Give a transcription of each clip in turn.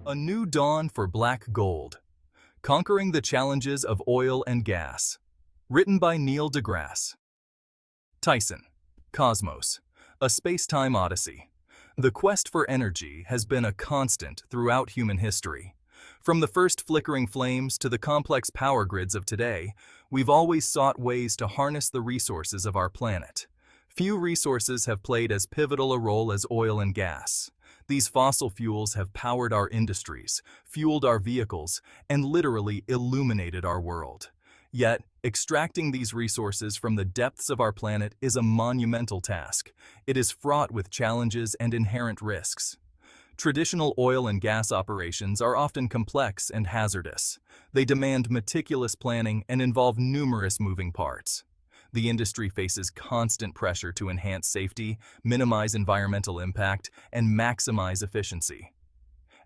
A New Dawn for Black Gold, Conquering the Challenges of Oil and Gas. Written by Neil deGrasse Tyson. Cosmos, a space-time odyssey. The quest for energy has been a constant throughout human history. From the first flickering flames to the complex power grids of today, we've always sought ways to harness the resources of our planet. Few resources have played as pivotal a role as oil and gas. These fossil fuels have powered our industries, fueled our vehicles, and literally illuminated our world. Yet, extracting these resources from the depths of our planet is a monumental task. It is fraught with challenges and inherent risks. Traditional oil and gas operations are often complex and hazardous. They demand meticulous planning and involve numerous moving parts. The industry faces constant pressure to enhance safety, minimize environmental impact, and maximize efficiency.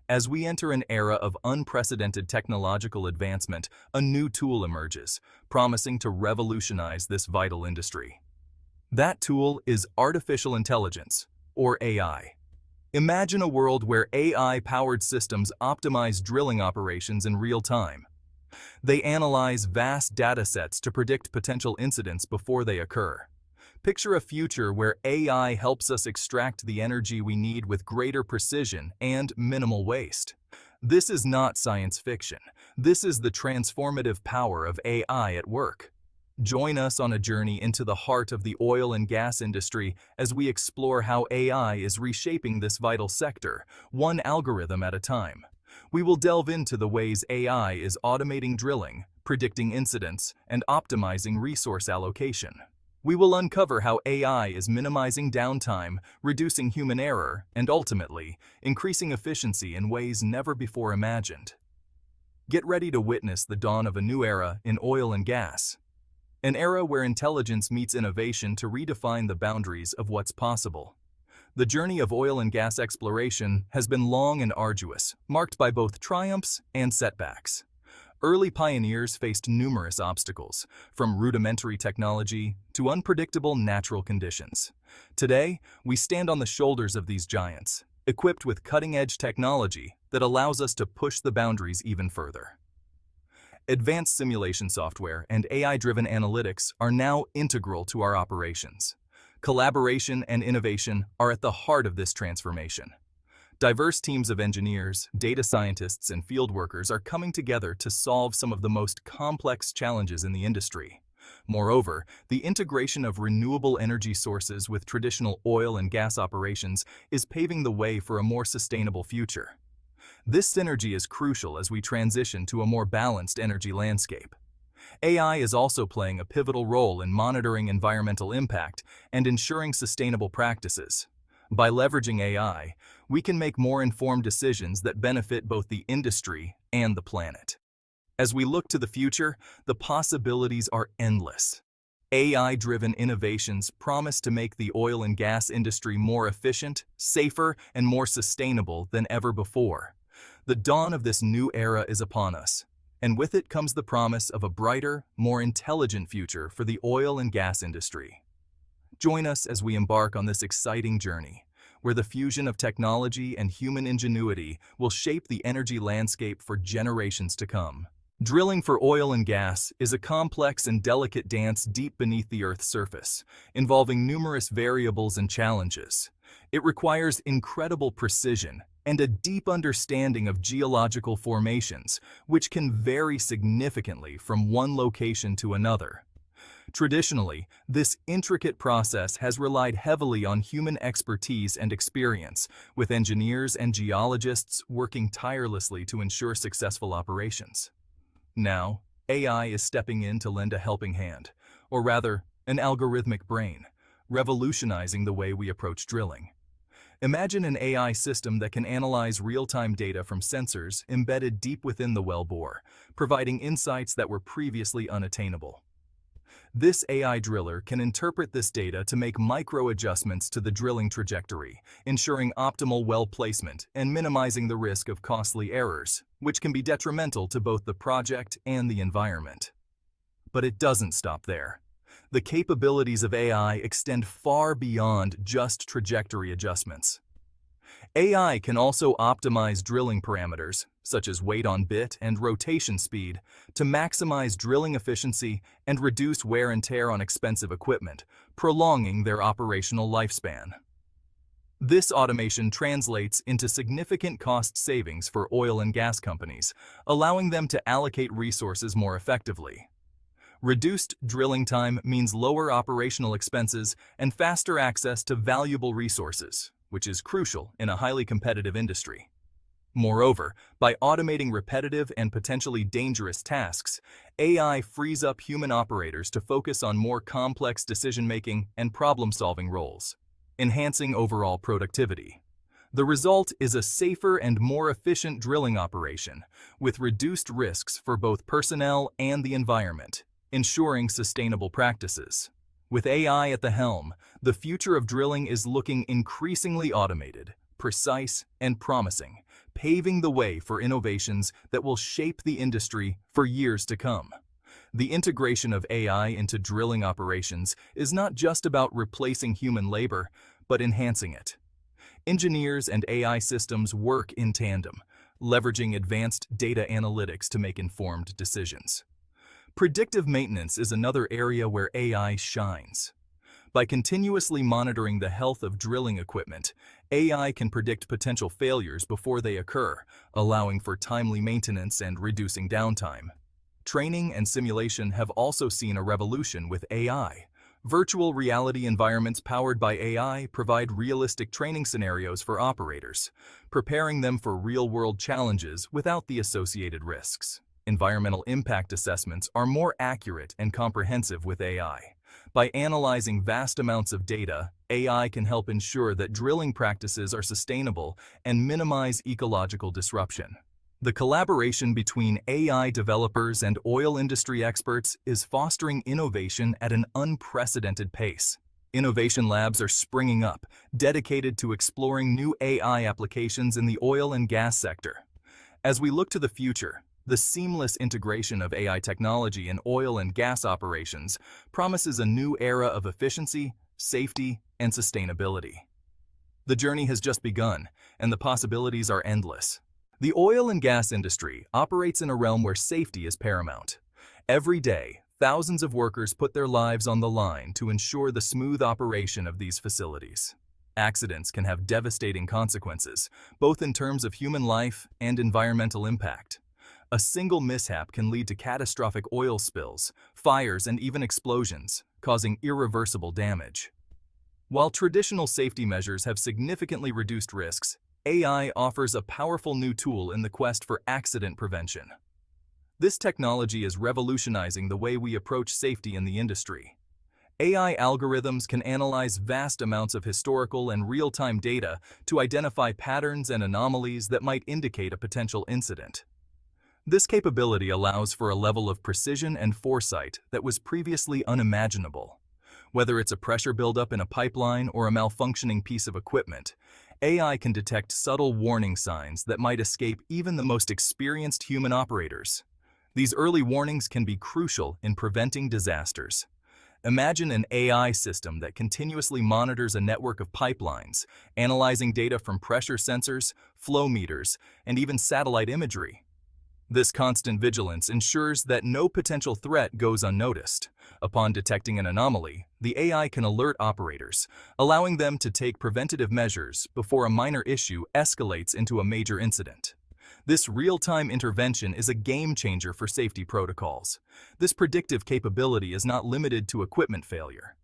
As we enter an era of unprecedented technological advancement, a new tool emerges, promising to revolutionize this vital industry. That tool is artificial intelligence, or AI. Imagine a world where AI-powered systems optimize drilling operations in real time. They analyze vast data sets to predict potential incidents before they occur. Picture a future where AI helps us extract the energy we need with greater precision and minimal waste. This is not science fiction. This is the transformative power of AI at work. Join us on a journey into the heart of the oil and gas industry as we explore how AI is reshaping this vital sector, one algorithm at a time. We will delve into the ways AI is automating drilling, predicting incidents, and optimizing resource allocation. We will uncover how AI is minimizing downtime, reducing human error, and ultimately, increasing efficiency in ways never before imagined. Get ready to witness the dawn of a new era in oil and gas. An era where intelligence meets innovation to redefine the boundaries of what's possible. The journey of oil and gas exploration has been long and arduous, marked by both triumphs and setbacks. Early pioneers faced numerous obstacles, from rudimentary technology to unpredictable natural conditions. Today, we stand on the shoulders of these giants, equipped with cutting-edge technology that allows us to push the boundaries even further. Advanced simulation software and AI-driven analytics are now integral to our operations. Collaboration and innovation are at the heart of this transformation. Diverse teams of engineers, data scientists, and field workers are coming together to solve some of the most complex challenges in the industry. Moreover, the integration of renewable energy sources with traditional oil and gas operations is paving the way for a more sustainable future. This synergy is crucial as we transition to a more balanced energy landscape. AI is also playing a pivotal role in monitoring environmental impact and ensuring sustainable practices. By leveraging AI, we can make more informed decisions that benefit both the industry and the planet. As we look to the future, the possibilities are endless. AI-driven innovations promise to make the oil and gas industry more efficient, safer, and more sustainable than ever before. The dawn of this new era is upon us, and with it comes the promise of a brighter, more intelligent future for the oil and gas industry. Join us as we embark on this exciting journey, where the fusion of technology and human ingenuity will shape the energy landscape for generations to come. Drilling for oil and gas is a complex and delicate dance deep beneath the Earth's surface, involving numerous variables and challenges. It requires incredible precision and a deep understanding of geological formations, which can vary significantly from one location to another. Traditionally, this intricate process has relied heavily on human expertise and experience, with engineers and geologists working tirelessly to ensure successful operations. Now, AI is stepping in to lend a helping hand, or rather, an algorithmic brain, revolutionizing the way we approach drilling. Imagine an AI system that can analyze real-time data from sensors embedded deep within the wellbore, providing insights that were previously unattainable. This AI driller can interpret this data to make micro-adjustments to the drilling trajectory, ensuring optimal well placement and minimizing the risk of costly errors, which can be detrimental to both the project and the environment. But it doesn't stop there. The capabilities of AI extend far beyond just trajectory adjustments. AI can also optimize drilling parameters, such as weight on bit and rotation speed, to maximize drilling efficiency and reduce wear and tear on expensive equipment, prolonging their operational lifespan. This automation translates into significant cost savings for oil and gas companies, allowing them to allocate resources more effectively. Reduced drilling time means lower operational expenses and faster access to valuable resources, which is crucial in a highly competitive industry. Moreover, by automating repetitive and potentially dangerous tasks, AI frees up human operators to focus on more complex decision-making and problem-solving roles, enhancing overall productivity. The result is a safer and more efficient drilling operation, with reduced risks for both personnel and the environment, ensuring sustainable practices. With AI at the helm, the future of drilling is looking increasingly automated, precise, and promising, paving the way for innovations that will shape the industry for years to come. The integration of AI into drilling operations is not just about replacing human labor, but enhancing it. Engineers and AI systems work in tandem, leveraging advanced data analytics to make informed decisions. Predictive maintenance is another area where AI shines. By continuously monitoring the health of drilling equipment, AI can predict potential failures before they occur, allowing for timely maintenance and reducing downtime. Training and simulation have also seen a revolution with AI. Virtual reality environments powered by AI provide realistic training scenarios for operators, preparing them for real-world challenges without the associated risks. Environmental impact assessments are more accurate and comprehensive with AI. By analyzing vast amounts of data, AI can help ensure that drilling practices are sustainable and minimize ecological disruption. The collaboration between AI developers and oil industry experts is fostering innovation at an unprecedented pace. Innovation labs are springing up, dedicated to exploring new AI applications in the oil and gas sector. As we look to the future, the seamless integration of AI technology in oil and gas operations promises a new era of efficiency, safety, and sustainability. The journey has just begun, and the possibilities are endless. The oil and gas industry operates in a realm where safety is paramount. Every day, thousands of workers put their lives on the line to ensure the smooth operation of these facilities. Accidents can have devastating consequences, both in terms of human life and environmental impact. A single mishap can lead to catastrophic oil spills, fires, and even explosions, causing irreversible damage. While traditional safety measures have significantly reduced risks, AI offers a powerful new tool in the quest for accident prevention. This technology is revolutionizing the way we approach safety in the industry. AI algorithms can analyze vast amounts of historical and real-time data to identify patterns and anomalies that might indicate a potential incident. This capability allows for a level of precision and foresight that was previously unimaginable. Whether it's a pressure buildup in a pipeline or a malfunctioning piece of equipment, AI can detect subtle warning signs that might escape even the most experienced human operators. These early warnings can be crucial in preventing disasters. Imagine an AI system that continuously monitors a network of pipelines, analyzing data from pressure sensors, flow meters, and even satellite imagery. This constant vigilance ensures that no potential threat goes unnoticed. Upon detecting an anomaly, the AI can alert operators, allowing them to take preventative measures before a minor issue escalates into a major incident. This real-time intervention is a game-changer for safety protocols. This predictive capability is not limited to equipment failure.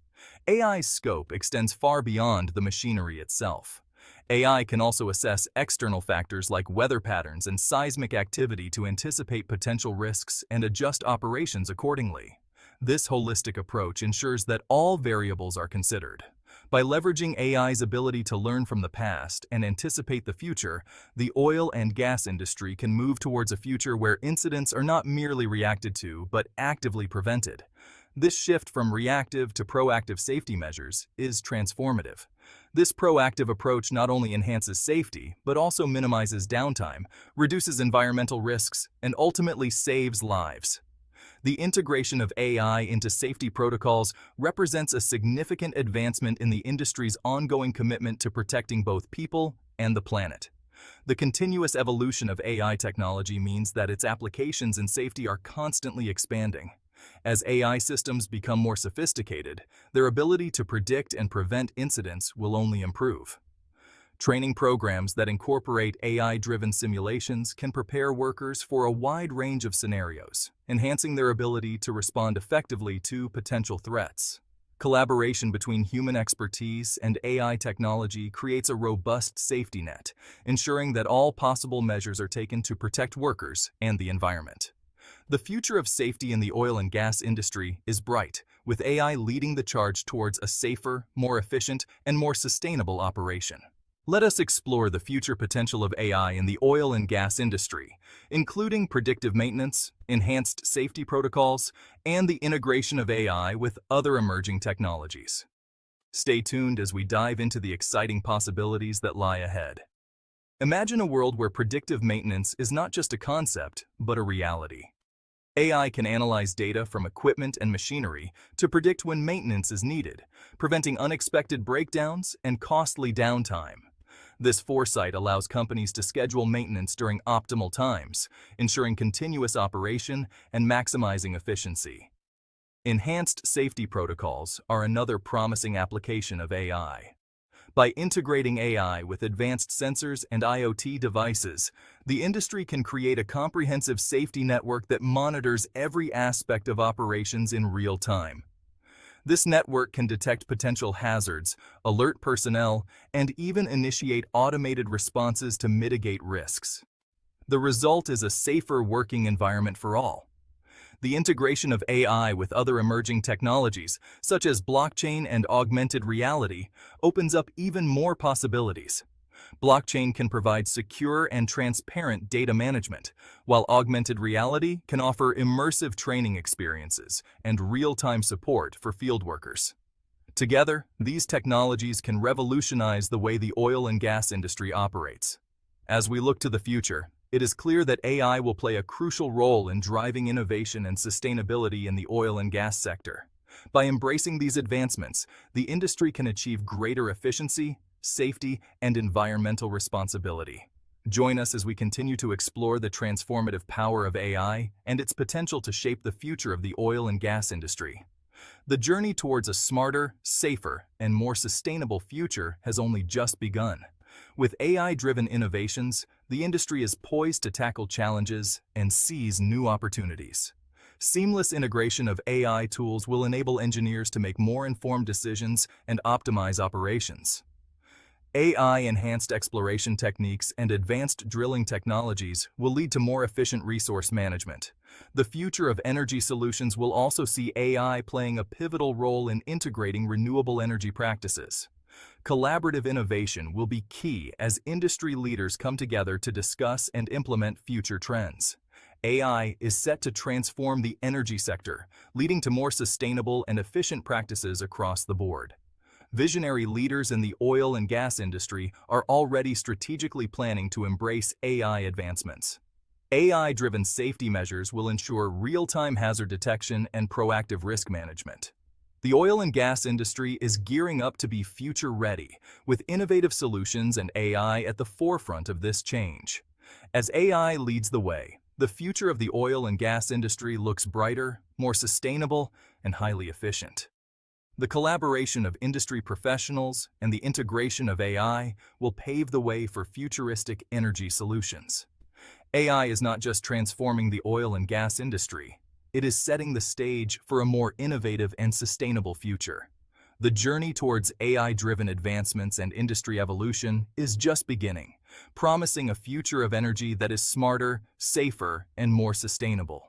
AI's scope extends far beyond the machinery itself. AI can also assess external factors like weather patterns and seismic activity to anticipate potential risks and adjust operations accordingly. This holistic approach ensures that all variables are considered. By leveraging AI's ability to learn from the past and anticipate the future, the oil and gas industry can move towards a future where incidents are not merely reacted to, but actively prevented. This shift from reactive to proactive safety measures is transformative. This proactive approach not only enhances safety, but also minimizes downtime, reduces environmental risks, and ultimately saves lives. The integration of AI into safety protocols represents a significant advancement in the industry's ongoing commitment to protecting both people and the planet. The continuous evolution of AI technology means that its applications in safety are constantly expanding. As AI systems become more sophisticated, their ability to predict and prevent incidents will only improve. Training programs that incorporate AI-driven simulations can prepare workers for a wide range of scenarios, enhancing their ability to respond effectively to potential threats. Collaboration between human expertise and AI technology creates a robust safety net, ensuring that all possible measures are taken to protect workers and the environment. The future of safety in the oil and gas industry is bright, with AI leading the charge towards a safer, more efficient, and more sustainable operation. Let us explore the future potential of AI in the oil and gas industry, including predictive maintenance, enhanced safety protocols, and the integration of AI with other emerging technologies. Stay tuned as we dive into the exciting possibilities that lie ahead. Imagine a world where predictive maintenance is not just a concept, but a reality. AI can analyze data from equipment and machinery to predict when maintenance is needed, preventing unexpected breakdowns and costly downtime. This foresight allows companies to schedule maintenance during optimal times, ensuring continuous operation and maximizing efficiency. Enhanced safety protocols are another promising application of AI. By integrating AI with advanced sensors and IoT devices, the industry can create a comprehensive safety network that monitors every aspect of operations in real time. This network can detect potential hazards, alert personnel, and even initiate automated responses to mitigate risks. The result is a safer working environment for all. The integration of AI with other emerging technologies, such as blockchain and augmented reality, opens up even more possibilities. Blockchain can provide secure and transparent data management, while augmented reality can offer immersive training experiences and real-time support for field workers. Together, these technologies can revolutionize the way the oil and gas industry operates. As we look to the future, it is clear that AI will play a crucial role in driving innovation and sustainability in the oil and gas sector. By embracing these advancements, the industry can achieve greater efficiency, safety, and environmental responsibility. Join us as we continue to explore the transformative power of AI and its potential to shape the future of the oil and gas industry. The journey towards a smarter, safer, and more sustainable future has only just begun. With AI-driven innovations, the industry is poised to tackle challenges and seize new opportunities. Seamless integration of AI tools will enable engineers to make more informed decisions and optimize operations. AI-enhanced exploration techniques and advanced drilling technologies will lead to more efficient resource management. The future of energy solutions will also see AI playing a pivotal role in integrating renewable energy practices. Collaborative innovation will be key as industry leaders come together to discuss and implement future trends. AI is set to transform the energy sector, leading to more sustainable and efficient practices across the board. Visionary leaders in the oil and gas industry are already strategically planning to embrace AI advancements. AI-driven safety measures will ensure real-time hazard detection and proactive risk management. The oil and gas industry is gearing up to be future-ready, with innovative solutions and AI at the forefront of this change. As AI leads the way, the future of the oil and gas industry looks brighter, more sustainable, and highly efficient. The collaboration of industry professionals and the integration of AI will pave the way for futuristic energy solutions. AI is not just transforming the oil and gas industry, it is setting the stage for a more innovative and sustainable future. The journey towards AI-driven advancements and industry evolution is just beginning, promising a future of energy that is smarter, safer, and more sustainable.